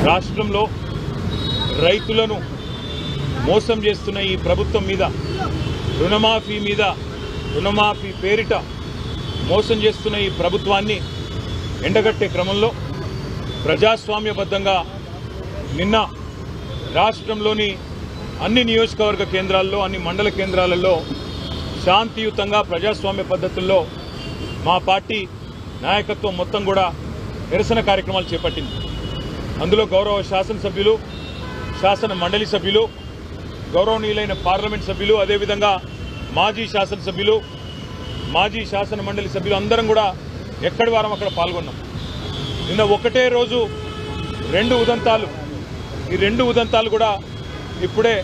రాష్ట్రంలో రైతులను మోసం చేస్తున్న ఈ ప్రభుత్వం మీద రుణమాఫీ పేరిట మోసం చేస్తున్న ఈ ప్రభుత్వాన్ని ఎండగట్టే క్రమంలో ప్రజాస్వామ్యబద్ధంగా నిన్న రాష్ట్రంలోని అన్ని నియోజకవర్గ కేంద్రాల్లో అన్ని మండల కేంద్రాలలో శాంతియుతంగా ప్రజాస్వామ్య పద్ధతుల్లో మా పార్టీ నాయకత్వం మొత్తం కూడా నిరసన కార్యక్రమాలు చేపట్టింది. అందులో గౌరవ శాసనసభ్యులు, శాసన మండలి సభ్యులు, గౌరవనీయులైన పార్లమెంట్ సభ్యులు, అదేవిధంగా మాజీ శాసనసభ్యులు, మాజీ శాసన మండలి సభ్యులు అందరం కూడా ఎక్కడి వారం అక్కడ పాల్గొన్నాం. నిన్న ఒకటే రోజు రెండు ఉదంతాలు, ఈ రెండు ఉదంతాలు కూడా ఇప్పుడే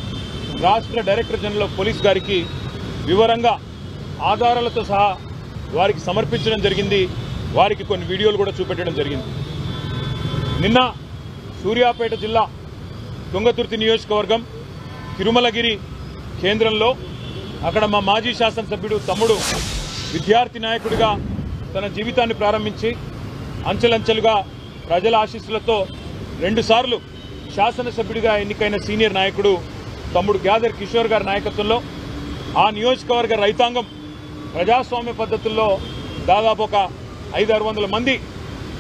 రాష్ట్ర డైరెక్టర్ జనరల్ ఆఫ్ పోలీస్ గారికి వివరంగా ఆధారాలతో సహా వారికి సమర్పించడం జరిగింది. వారికి కొన్ని వీడియోలు కూడా చూపెట్టడం జరిగింది. నిన్న సూర్యాపేట జిల్లా తుంగతుర్తి నియోజకవర్గం తిరుమలగిరి కేంద్రంలో అక్కడ మా మాజీ శాసనసభ్యుడు తమ్ముడు విద్యార్థి నాయకుడిగా తన జీవితాన్ని ప్రారంభించి అంచెలంచెలుగా ప్రజల ఆశీస్సులతో 2 సార్లు శాసనసభ్యుడిగా ఎన్నికైన సీనియర్ నాయకుడు తమ్ముడు గ్యాదర్ కిషోర్ గారి నాయకత్వంలో ఆ నియోజకవర్గ రైతాంగం ప్రజాస్వామ్య పద్ధతుల్లో దాదాపు ఒక 500-600 మంది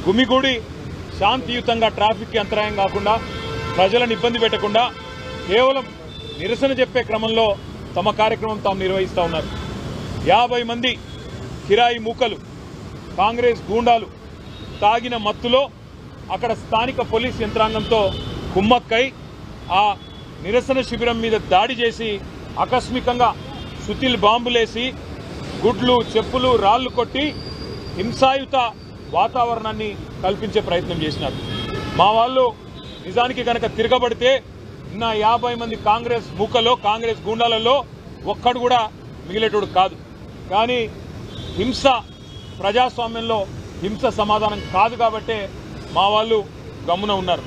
గుమిగూడి శాంతియుతంగా ట్రాఫిక్కి అంతరాయం కాకుండా ప్రజలను ఇబ్బంది పెట్టకుండా కేవలం నిరసన చెప్పే క్రమంలో తమ కార్యక్రమం తాము నిర్వహిస్తూ ఉన్నారు. 50 మంది కిరాయి మూకలు, కాంగ్రెస్ గూండాలు తాగిన మత్తులో అక్కడ స్థానిక పోలీస్ యంత్రాంగంతో కుమ్మక్కై ఆ నిరసన శిబిరం మీద దాడి చేసి ఆకస్మికంగా సుతిల్ బాంబులేసి గుడ్లు, చెప్పులు, రాళ్లు కొట్టి హింసాయుత వాతావరణాన్ని కల్పించే ప్రయత్నం చేసినారు. మా వాళ్ళు నిజానికి కనుక తిరగబడితే నిన్న 50 మంది కాంగ్రెస్ మూకలో, కాంగ్రెస్ గూండాలలో ఒక్కడు కూడా మిగిలేటోడు కాదు. కానీ హింస ప్రజాస్వామ్యంలో హింస సమాధానం కాదు కాబట్టే మా వాళ్ళు గమ్మున ఉన్నారు.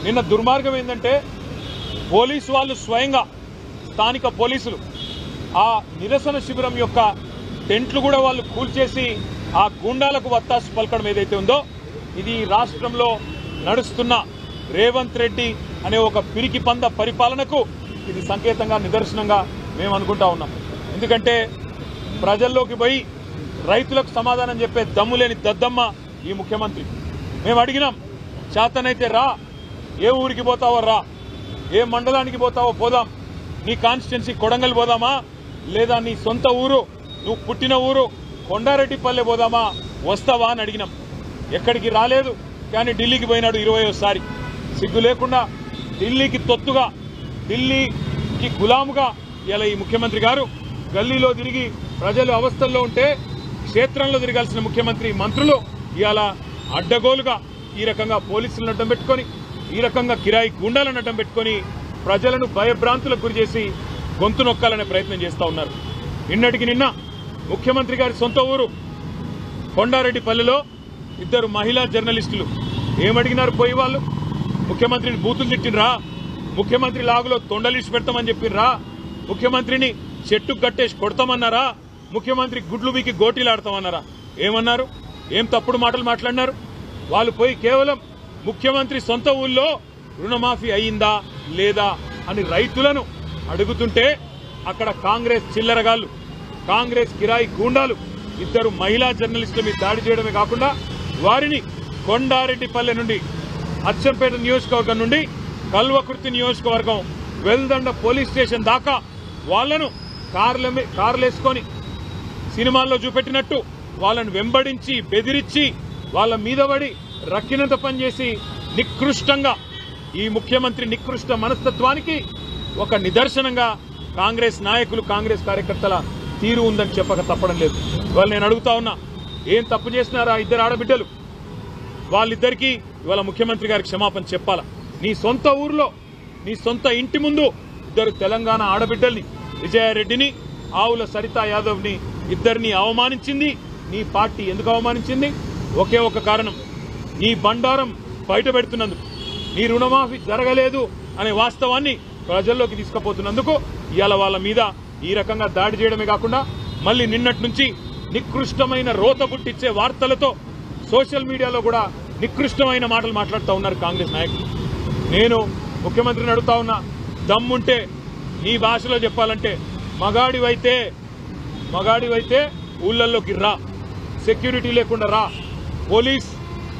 నిన్న దుర్మార్గం ఏంటంటే పోలీసు వాళ్ళు స్వయంగా స్థానిక పోలీసులు ఆ నిరసన శిబిరం యొక్క టెంట్లు కూడా వాళ్ళు కూల్చేసి ఆ గూండాలకు వత్తాసు పలకడం ఏదైతే ఉందో ఇది రాష్ట్రంలో నడుస్తున్న రేవంత్ రెడ్డి అనే ఒక పిరికి పంద పరిపాలనకు ఇది సంకేతంగా, నిదర్శనంగా మేము అనుకుంటా ఉన్నాం. ఎందుకంటే ప్రజల్లోకి పోయి రైతులకు సమాధానం చెప్పే దమ్ము లేని దద్దమ్మ ఈ ముఖ్యమంత్రి. మేము అడిగినాం, చేతనైతే రా, ఏ ఊరికి పోతావో రా, ఏ మండలానికి పోతావో పోదాం, నీ కాన్స్టిట్యున్సీ కొడంగల్ పోదామా, లేదా నీ సొంత ఊరు, నువ్వు పుట్టిన ఊరు కొండారెడ్డిపల్లె పోదామా, వస్తావా అని అడిగినాం. ఎక్కడికి రాలేదు. కానీ ఢిల్లీకి పోయినాడు 20వ సిగ్గు లేకుండా ఢిల్లీకి తొత్తుగా, ఢిల్లీకి గులాముగా ఇలా ఈ ముఖ్యమంత్రి గారు గల్లీలో తిరిగి ప్రజలు అవస్థల్లో ఉంటే క్షేత్రంలో తిరగాల్సిన ముఖ్యమంత్రి, మంత్రులు ఇవాళ అడ్డగోలుగా ఈ రకంగా పోలీసులను అడ్డం పెట్టుకొని, ఈ రకంగా కిరాయి గుండాలను అడ్డం పెట్టుకొని ప్రజలను భయభ్రాంతులకు గురి చేసి గొంతు నొక్కాలనే ప్రయత్నం చేస్తూ ఉన్నారు. నిన్నటికి నిన్న ముఖ్యమంత్రి గారి సొంత ఊరు కొండారెడ్డిపల్లెలో 2 మహిళా జర్నలిస్టులు ఏమడిగినారు? పోయి వాళ్ళు ముఖ్యమంత్రిని బూతులు తిట్టినరా, ముఖ్యమంత్రి లాగులో తొండలీసి పెడతామని చెప్పినరా, ముఖ్యమంత్రిని చెట్టుకు కట్టేసి కొడతామన్నారా, ముఖ్యమంత్రి గుడ్లు బీకి గోటీలాడతామన్నారా? ఏమన్నారు? ఏం తప్పుడు మాటలు మాట్లాడినారు? వాళ్ళు పోయి కేవలం ముఖ్యమంత్రి సొంత ఊళ్ళో రుణమాఫీ అయ్యిందా లేదా అని రైతులను అడుగుతుంటే అక్కడ కాంగ్రెస్ చిల్లరగాళ్లు, కాంగ్రెస్ కిరాయి గూండాలు 2 మహిళా జర్నలిస్టుల మీద దాడి చేయడమే కాకుండా వారిని కొండారెడ్డిపల్లె నుండి, అచ్చంపేట నియోజకవర్గం నుండి కల్వకుర్తి నియోజకవర్గం వెల్దండ పోలీస్ స్టేషన్ దాకా వాళ్లను కార్లేసుకొని సినిమాల్లో చూపెట్టినట్టు వాళ్ళను వెంబడించి బెదిరించి వాళ్ళ మీద పడి రక్కినంత పనిచేసి నికృష్టంగా ఈ ముఖ్యమంత్రి నికృష్ట మనస్తత్వానికి ఒక నిదర్శనంగా కాంగ్రెస్ నాయకులు, కాంగ్రెస్ కార్యకర్తల తీరు ఉందని చెప్పక తప్పడం లేదు. ఇవాళ నేను అడుగుతా ఉన్నా, ఏం తప్పు చేసినారా 2 ఆడబిడ్డలు? వాళ్ళిద్దరికీ ఇవాళ ముఖ్యమంత్రి గారికి క్షమాపణ చెప్పాలా? నీ సొంత ఊర్లో, నీ సొంత ఇంటి ముందు 2 తెలంగాణ ఆడబిడ్డల్ని, విజయారెడ్డిని, ఆవుల సరితా యాదవ్ని, 2ని అవమానించింది నీ పార్టీ. ఎందుకు అవమానించింది? ఒకే ఒక కారణం, నీ బండారం బయట పెడుతున్నందుకు, నీ రుణమాఫీ జరగలేదు అనే వాస్తవాన్ని ప్రజల్లోకి తీసుకుపోతున్నందుకు ఇవాళ వాళ్ళ మీద ఈ రకంగా దాడి చేయడమే కాకుండా మళ్ళీ నిన్నటి నుంచి నికృష్టమైన రోత పుట్టించే వార్తలతో సోషల్ మీడియాలో కూడా నికృష్టమైన మాటలు మాట్లాడుతూ ఉన్నారు కాంగ్రెస్ నాయకులు. నేను ముఖ్యమంత్రిని అడుగుతా ఉన్నా, దమ్ముంటే నీ భాషలో చెప్పాలంటే మగాడివైతే ఊళ్ళల్లోకి రా, సెక్యూరిటీ లేకుండా రా, పోలీస్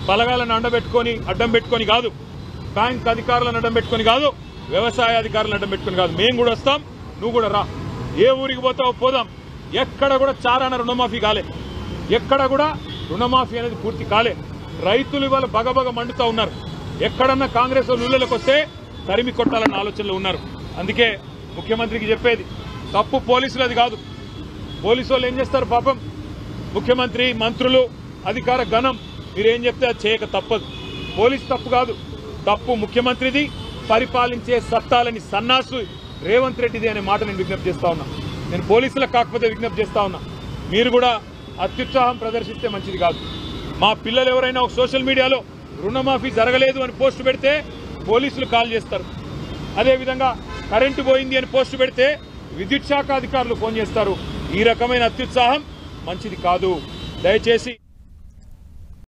బలగాలను అడ్డం పెట్టుకొని కాదు, బ్యాంక్ అధికారులను అడ్డం పెట్టుకొని కాదు, వ్యవసాయ అధికారులను అడ్డం పెట్టుకొని కాదు, మేము కూడా వస్తాం, నువ్వు కూడా రా. ఏ ఊరికి పోతావో పోదాం. ఎక్కడ కూడా చారాన రుణమాఫీ కాలే, ఎక్కడ కూడా రుణమాఫీ అనేది పూర్తి కాలే. రైతులు ఇవాళ బగబగ మండుతూ ఉన్నారు. ఎక్కడన్నా కాంగ్రెస్ ఊళ్ళలోకి వస్తే తరిమి కొట్టాలన్న ఆలోచనలో ఉన్నారు. అందుకే ముఖ్యమంత్రికి చెప్పేది, తప్పు పోలీసులది కాదు. పోలీసు వాళ్ళు ఏం చేస్తారు పాపం, ముఖ్యమంత్రి మంత్రులు అధికార గణం మీరేం చెప్తే అది చేయక తప్పదు. పోలీసు తప్పు కాదు, తప్పు ముఖ్యమంత్రిది, పరిపాలించే సత్తాలని సన్నాసు రేవంత్ రెడ్డిది అనే మాట నేను విజ్ఞప్తి చేస్తా ఉన్నా. నేను పోలీసులకు కాకపోతే విజ్ఞప్తి చేస్తా ఉన్నా, మీరు కూడా అత్యుత్సాహం ప్రదర్శిస్తే మంచిది కాదు. మా పిల్లలు ఎవరైనా ఒక సోషల్ మీడియాలో రుణమాఫీ జరగలేదు అని పోస్టు పెడితే పోలీసులు కాల్ చేస్తారు. అదేవిధంగా కరెంటు పోయింది అని పోస్టు పెడితే విద్యుత్ శాఖ అధికారులు ఫోన్ చేస్తారు. ఈ రకమైన అత్యుత్సాహం మంచిది కాదు. దయచేసి